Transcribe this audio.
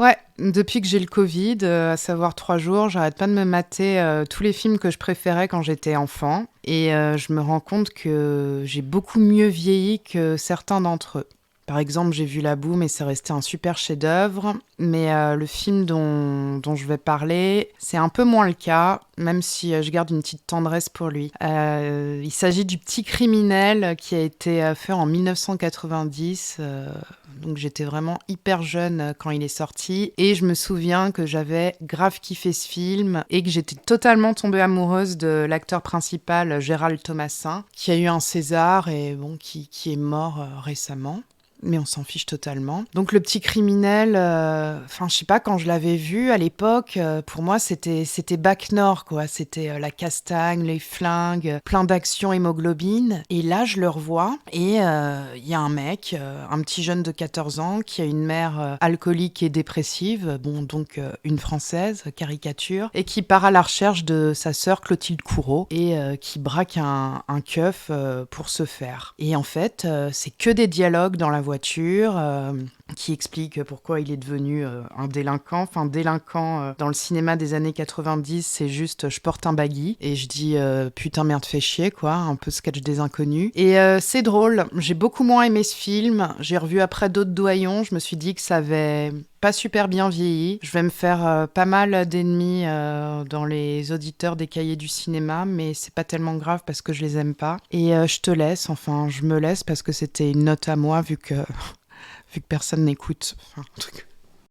Ouais, depuis que j'ai le Covid, à savoir 3 jours, j'arrête pas de me mater, tous les films que je préférais quand j'étais enfant et je me rends compte que j'ai beaucoup mieux vieilli que certains d'entre eux. Par exemple, j'ai vu La Boum et c'est resté un super chef-d'œuvre, mais le film dont je vais parler, c'est un peu moins le cas, même si je garde une petite tendresse pour lui. Il s'agit du Petit Criminel qui a été fait en 1990, donc j'étais vraiment hyper jeune quand il est sorti et je me souviens que j'avais grave kiffé ce film et que j'étais totalement tombée amoureuse de l'acteur principal Gérald Thomasin qui a eu un César et bon qui est mort récemment. Mais on s'en fiche totalement. Donc le Petit Criminel, enfin je sais pas, quand je l'avais vu à l'époque, pour moi c'était Bac Nord quoi. C'était la castagne, les flingues, plein d'action, hémoglobine. Et là je le revois et il y a un mec, un petit jeune de 14 ans qui a une mère alcoolique et dépressive, bon donc une française, caricature, et qui part à la recherche de sa sœur Clotilde Courreau et qui braque un keuf pour se faire. Et en fait, c'est que des dialogues dans la voiture qui explique pourquoi il est devenu un délinquant. Enfin, délinquant dans le cinéma des années 90, c'est juste je porte un baggy et je dis putain merde fais chier quoi, un peu sketch des inconnus. Et c'est drôle, j'ai beaucoup moins aimé ce film, j'ai revu après d'autres doyons, je me suis dit que ça avait pas super bien vieilli. Je vais me faire pas mal d'ennemis dans les auditeurs des cahiers du cinéma, mais c'est pas tellement grave parce que je les aime pas. Et je te laisse, enfin je me laisse parce que c'était une note à moi vu que personne n'écoute. Enfin, un truc.